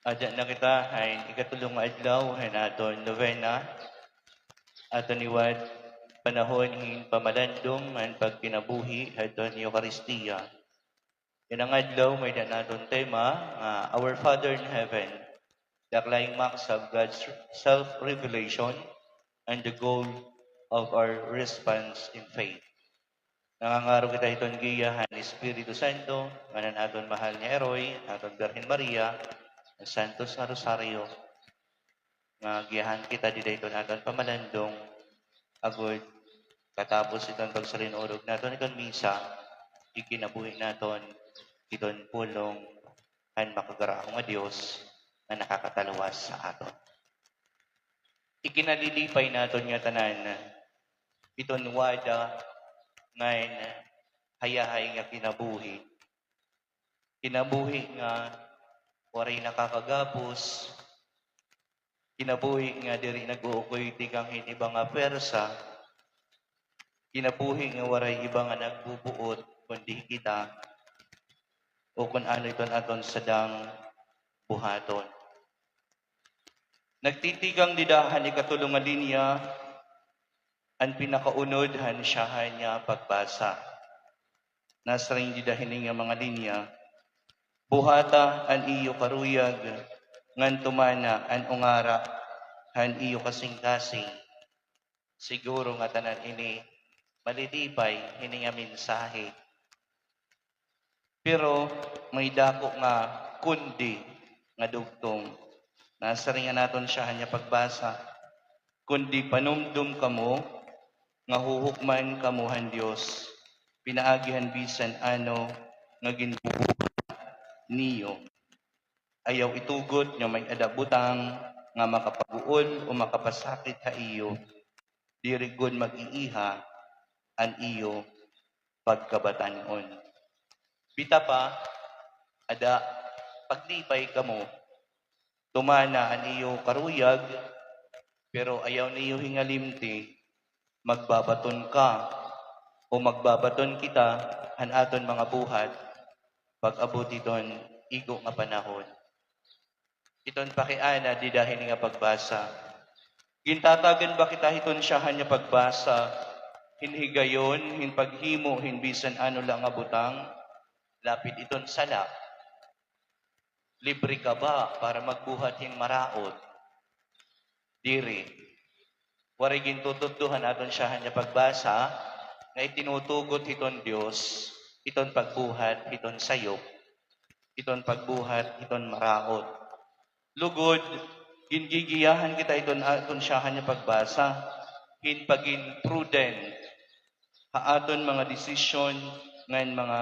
Adya na kita ay ikatulong nga adlaw ay naton novena aton niwad panahon hin pamalandong man pagkinabuhi aton Eucharistia. Yan ang adlaw may da naton tema Our Father in Heaven, the climax of God's self-revelation and the goal of our response in faith. Nangangaro kita iton giyahan ni Espiritu Santo, manan aton mahal ni Eroy, aton Birhen Maria, ang Santos nga Rosario, nga giyahan kita di dayton aton pamalandong agud katapos iton pagsarinurog naton iton misa, ikinabuhi naton iton pulong han makagaraang nga Dios na nakakataluwas sa aton. Ikinalilipay naton nga tanan iton wada ngayon hayahay nga kinabuhi. Kinabuhi nga waray nakakagapos, kinabuhi nga diri nag-uukoy tikang iba nga persa, kinabuhi nga waray iba nga nagbubuot kundi kita o kung ano iton aton sadang buhaton. Nagtitigang didahan ikatulong nga linya ang pinakaunod han siya niya pagbasa. Nasa rin didahin nga mga linya, buhata an iyo karuyag, ngan tumana an ungara, han iyo kasing-kasing. Siguro nga tanan ini, malilipay, ini nga mensahe. Pero may dako nga kundi nga dugtong. Nasa rin nga naton siya niya pagbasa, kundi panumdum kamo, nga huhukman kamuhan Dios, pinaagihan bisan ano nga ginbubuhat niyo. Ayaw itugot nga may adabutang nga makapaguol o makapasakit ha iyo, dirigod mag-iiha an iyo pagkabatanon. Bita pa, ada paglipay kamo, tumana an iyo karuyag, pero ayaw niyo hingalimti, magbabaton ka o magbabaton kita han aton mga buhat pag abot iton igo nga panahon. Iton pakiana di dahil nga pagbasa. Gintatagan ba kita iton siya hanya pagbasa, hinhigayon, hinpaghimo, hinbisan ano lang nga butang, lapit iton sala. Libre ka ba para magbuhat yung maraot? Diri. Waray gintutuduhan aton siya hanya pagbasa, na itinutugot iton Dios, iton pagbuhat, iton sayop, iton pagbuhat, iton maraot. Lugod, gingigiyahan kita iton aton siya hanya pagbasa, hinpagin prudent, haaton mga desisyon, ngayon mga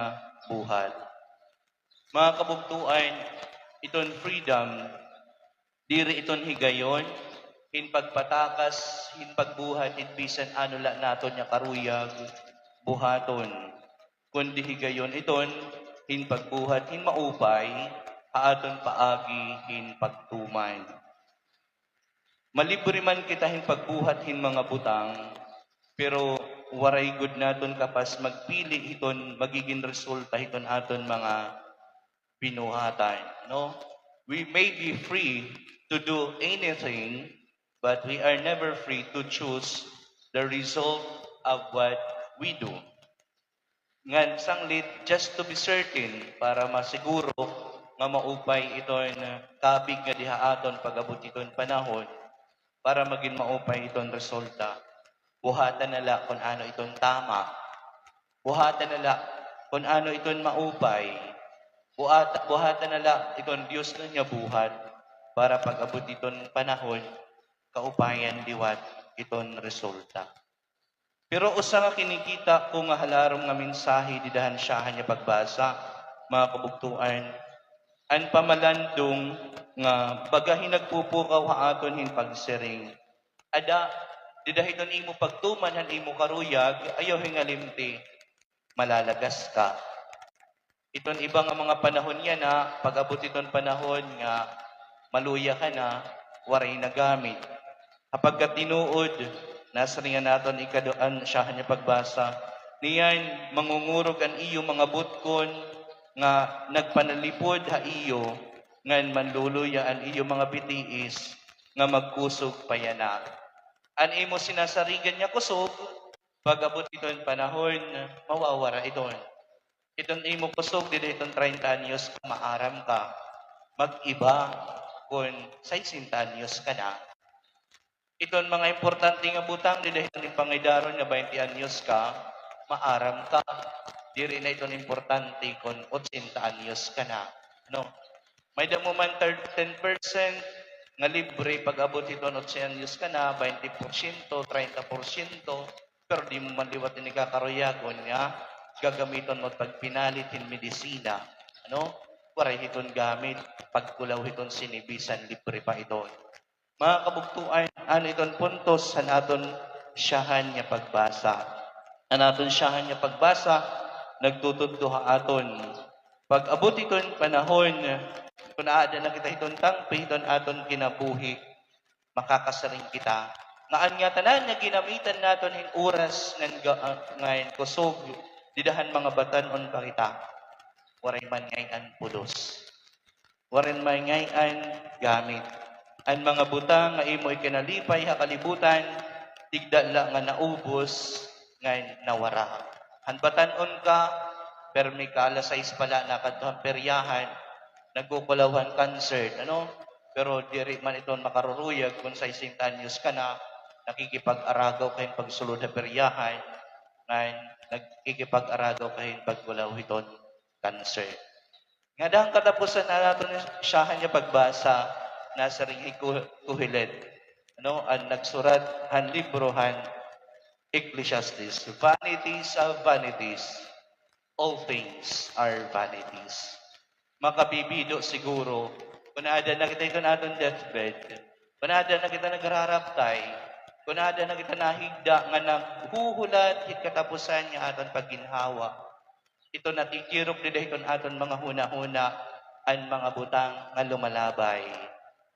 buhat. Mga kabugtuan, iton freedom, diri iton higayon, hinpagpatakas, hinpagbuhat, hinbisan ano la naton niya karuyag, buhaton. Kundi higayon iton, hinpagbuhat, hinmaupay, haaton paagi, hinpagtuman. Malibre man kita hinpagbuhat, hin mga butang, pero waray good naton kapas magpili iton, magiging resulta iton aton mga binuhatan. No? We may be free to do anything, but we are never free to choose the result of what we do. Ngan sanglit, just to be certain, para masiguro nga maupay iton kabig nga dihaaton pag-abot iton panahon, para maging maupay iton resulta. Buhatan nala kung ano iton tama. Buhatan nala kung ano iton maupay. Buhatan nala iton Diyos na niya buhat, para pag-abot iton panahon, kaupayan diwat iton resulta. Pero usa nga kinikita ko nga halarong nga mensahe didahan siya hanya pagbasa, mga kabugtuan, an pamalandong nga bagahin nagpupukaw haaton hin pagsiring. Ada didahiton imo pagtuman han imo karuyag, ayaw hingalimti, malalagas ka. Iton ibang nga mga panahon yan na pag-abot iton panahon nga maluya ka na, waray nagamit. Kapag tinuod, nasa ringan naton ikaduan siya niya pagbasa, niyan mangungurog ang iyo mga butkon nga nagpanalipod ha iyo, ngan manluluya an iyo mga bitiis nga magkusog payanak. An imo sinasarigan niya kusog, pag-abot iton panahon, mawawara iton. Iton imo kusog, dili iton 30 anyos maaram ka. Mag-iba kung 60 anyos ka na. Iton mga importante nga butang, dili iton yung pangidaron nga 20 anyos ka, maaram ka. Diri na iton importante kung 80 anyos ka na. No? May damo man 10% nga libre pag-abot iton 80 anyos ka na, 20%, 30%, pero di mo man liwat ni kakaroyagon nga gagamiton mo pagpinalit in medisina. Ano? Waray hiton gamit, pagkulaw hiton sinibisan, libre pa iton. Mga kabugtuan, ano iton puntos san aton siyahan nga pagbasa. An aton siyahan nga pagbasa, nagtutudto aton. Pag-abot iton panahon, kung aada na kita iton tangpi, iton aton kinabuhi, makakasaring kita. Ngaan nga tanan nga ginamitan naton hin oras ngayon kusog, didahan mga batanon pa kita. Waray man ngayon pulos. Waray man ngayon gamit. Ang mga butang nga imo ikinalipay hakalibutan, tigdala nga naubos, ngayon nawara. Hanbatanon ka, permi ka alas 6 pala nakadhang peryahan, nagkukulawan cancer, ano? Pero diri man iton makaruruyag kung sa 60 anyos ka na, nakikipag-aragaw kayong pagsulod na peryahan, ngayon nagkikipag-aragaw kayong pagkulaw iton cancer. Nga dahang katapusan na natin siyahan niya pagbasa, nasa ring kuhilit. Ano? Ang nagsurat, han librohan, Ecclesiastes, vanities of vanities, all things are vanities. Makabibido siguro, kung ada na kita ito natin deathbed, kung ada na kita nagraraptay, kung ada na kita nahigda nga naghuhulat, hit katapusan niya aton pagginhawa. Ito natikirok nila iton aton mga huna-huna, ang mga butang nga lumalabay.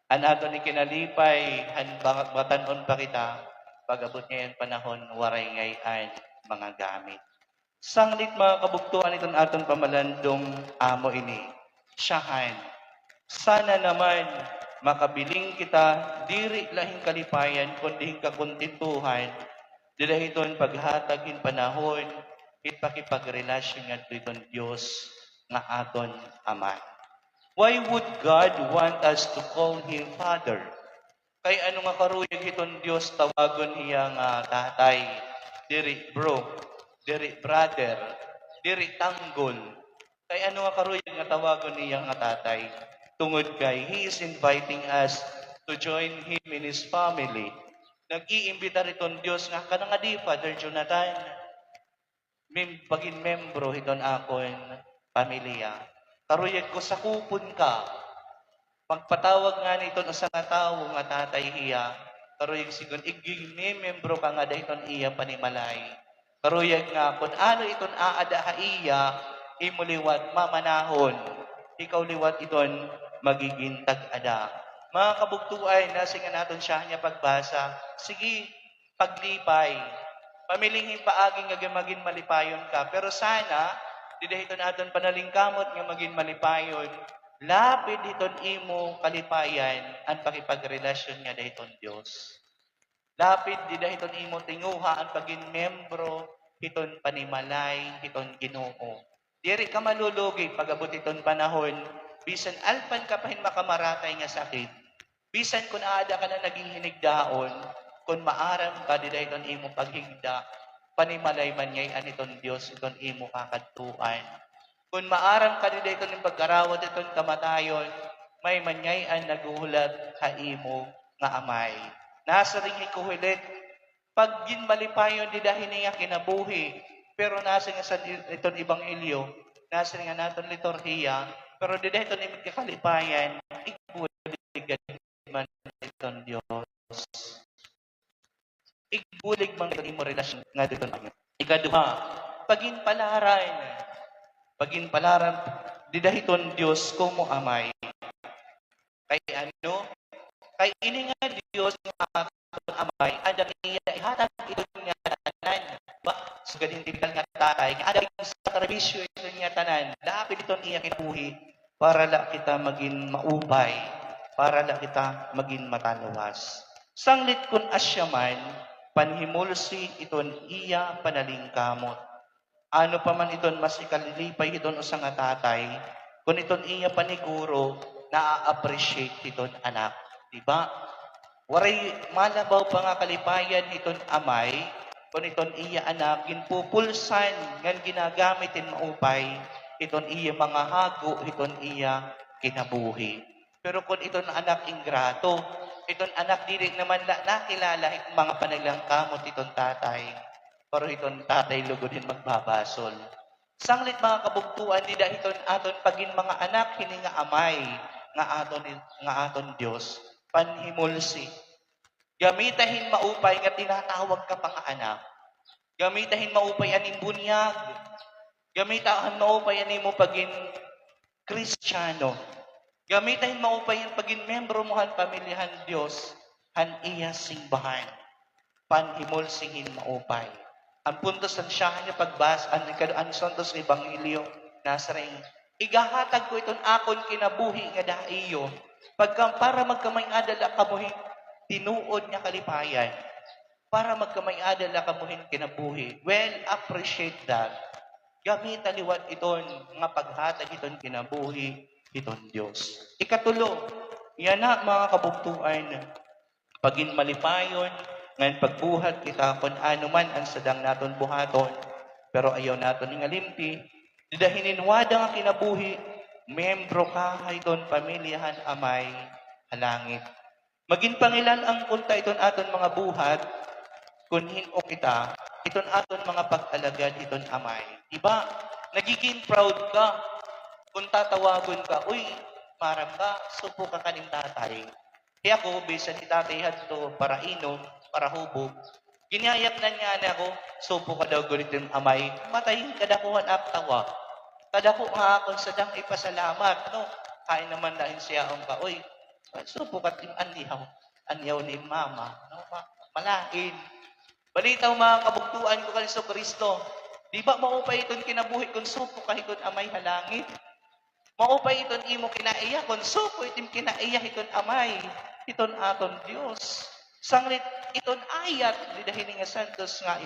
An aton ikinalipay, han batanon pa kita, pag-abot ngayon panahon, waray ngayon mga gamit. Sanglit mga kabuktuan iton aton pamalandong amo ini. Siyahan. Sana naman makabiling kita, diri lahing kalipayan, kundi kakuntintuhan, dili iton paghatagin panahon, ipakipagrelasyon nga iton Diyos nga aton Ama. Why would God want us to call Him Father? Kay ano nga karuyag iton Diyos tawagon niya nga tatay, diri bro, diri brother, diri tanggol. Kay ano nga karuyag nga tawagon niya nga tatay? Tungod kay He is inviting us to join Him in His family. Nag-iimbita riton Diyos nga kana nga di Father Jonathan, pagin membro hiton akon pamilya. Karuyag ko sa kupon ka. Pagpatawag nga niton usa nga tawo nga tatay iya, karuyag sigon igimi membro ka nga dayton iya panimalay. Karuyag nga kun ano iton aada ha iya, imuliwat mamanahon. Ikaw liwat iton magiging tag-ada. Mga kabugtuay, nasi nga naton siya niya pagbasa. Sige, paglipay. Pamilingin paaging nga maging malipayon ka. Pero sana, di dahito natin panalingkamot nga maging malipayon, lapid hiton imo kalipayan ang pakipagrelasyon nga dahiton Diyos. Lapid di dahiton imo tinguha ang pagin membro hiton panimalay, hiton Ginoo. Diri ka malulugi pag-abot hiton panahon, bisan alpan ka pahin makamaratay nga sakit, bisan kung aada ka na naging hinigdaon, kung maaram ka di dahiton imo paghigda, panimalay man ngay aniton Diyos, iton imo kakadtuan. Kung maaram ka din iton yung pagkarawat iton kamatayon, may manyayan naguhulat ha imo nga amay. Nasa ring ikuhilit, pag ginmalipayon di dahil niya kinabuhi, pero nasa nga sa iton ibang ilyo, nasa nga naton liturhiya, pero di dahil iton imong kakalipayan, ikulig man iton Diyos. Igbulig mang imo relasyon nga dito na. Ikaduha, paginpalaran, didahiton Diyos kumo amay. Kay ano? Kay ini nga Diyos nga aton amay, adang iya ihatag ito nga tanan. Ba? Sugadin tipikal nga tatay, nga adang sa karabisyo ito nga tanan, lapid ito iya kinabuhi, para la kita maging maupay, para la kita maging matalawas. Sanglit kun asyaman, panhimulsi iton iya panalingkamot. Ano pa man iton mas ikalilipay iton usang tatay, kung iton iya paniguro, na-appreciate iton anak. Diba? Waray malabaw pa nga kalipayan iton amay, kung iton iya anak, ginpupulsan, ngan ginagamitin maupay, iton iya mga hago, iton iya kinabuhi. Pero kung iton anak ingrato, iton anak dili naman nakilala itong mga panaglangkamot iton tatay, pero iton tatay lugod din magbabasol. Sanglit mga kabugtuan, di dahiton aton pagin mga anak, hininga amay, nga aton Diyos, panhimulsi. Gamitahin maupay nga tinatawag ka pang anak. Gamitahin maupay aning bunyag. Gamitahin maupay aning mo pagin Kristiyano. Gamitahin maupay ang pagin membro mo han pamilyahan Diyos, han iya simbahan. Panhimulsingin maupay. Ang punto sa siya niya pagbasa, ang santos ng Ebanghelyo, nasa ring, igahatag ko iton akon kinabuhi nga daiyo, para magkamay adala kamuhin, tinuod niya kalipayan, para magkamay adala kamuhin kinabuhi. Well, appreciate that. Gamita liwat iton, nga paghatag iton kinabuhi, iton Diyos. Ikatulo, yan na mga kabugtuan, pagin malipayon, ngayon pagbuhat kita kung ano man ang sadang naton buhaton, pero ayaw naton nga limpi, didahininwada nga kinabuhi, membro ka iton pamilyahan amay halangit. Maging pangilan ang kunta iton aton mga buhat, kung hino kita, iton aton mga pag-alagad iton amay. Diba? Nagiging proud ka kung tatawagon ka, uy, maram ka, supo ka kaning tatay. Kaya ako, bisa ni tatay hadto para inom, para hubog, ginayap na niya na ako, supo ka daw gulitin amay, matayin kadakuhan aptawa. Kadako nga akong sadang ipasalamat, no? Kain naman dahil siya ang ka, uy, supo ka tim anyaw ni mama, no? Malain. Balitaw mga kabugtuan ko kalisto Kristo, di ba maupay iton kinabuhi kung supo ka iton amay halangit? Maupay iton imo kinaiya kung supo itim kinaiya iton amay, iton aton Diyos. Sanglit iton ayat, didahin nga santos nga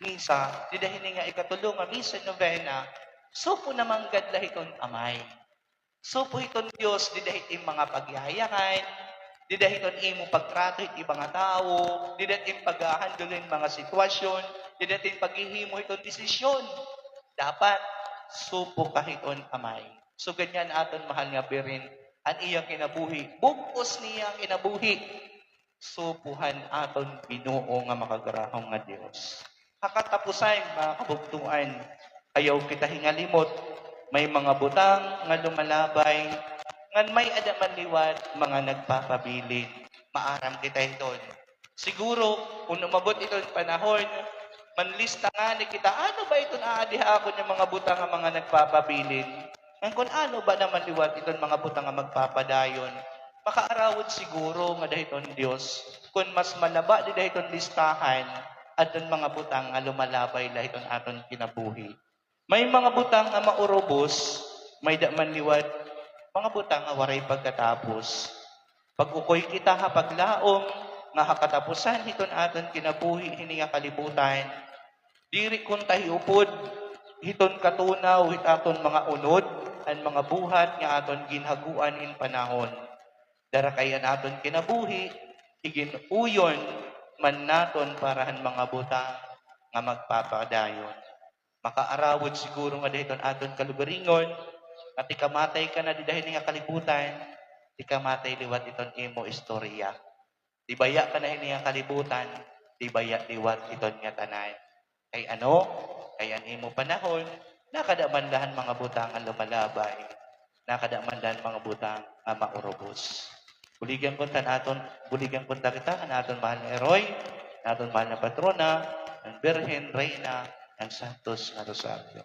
misa, didahin nga ikatulong nga misa novena, supo namang gadla iton amay. Supo iton Diyos, didahin mga pagyayakan, didahiton imo pagtrato iti mga tao, didahin paghahandulin mga sitwasyon, didahin paghihimo iton desisyon. Dapat supo kahiton amay. So ganyan aton mahal nga birin, ang iyang kinabuhi, bugos niyang kinabuhi, supuhan aton Ginoo nga makagarahong nga Dios. Kakatapusan mga kabugtuan, ayaw kita hingalimot, may mga butang nga lumalabay, ngan may adaman liwat mga nagpapabilin. Maaram kita iton. Siguro, kung umabot iton panahon, manlista nga ni kita, ano ba iton aadiha ako ng mga butang nga mga nagpapabilin? Ngan kung ano ba naman liwat iton mga butang nga magpapadayon, makaarawod siguro nga dahiton Dios, kung mas malaba di dahiton listahan, aton mga butang nga lumalabay dahiton aton kinabuhi. May mga butang nga maurobos, may daman liwat mga butang nga waray pagkatapos. Pag-ukoy kita ha paglaom, nga hakatapusan hiton aton kinabuhi hini nga kalibutan. Diri kun tahiupod, hiton katunaw hit aton mga unod, ang mga buhat nga aton ginhaguan in panahon. Darakayan aton kinabuhi, iginuyon man naton parahan mga butang nga magpapadayon. Makaarawod siguro nga dahiton aton kalugaringon, at ikamatay ka na di dahil nga kalibutan, ikamatay liwat iton imo istorya. Dibaya ka na nga kalibutan, dibaya liwat iton nga tanan. Kay ano? Kay an imo panahon, nakadamandahan mga butang ang lumalabay, nakadamandahan mga butang nga maurobos. Buligan punta kita, naton mahal na Eroy, naton mahal na patrona, ang Birhen, Reyna, ang Santos nga Rosario.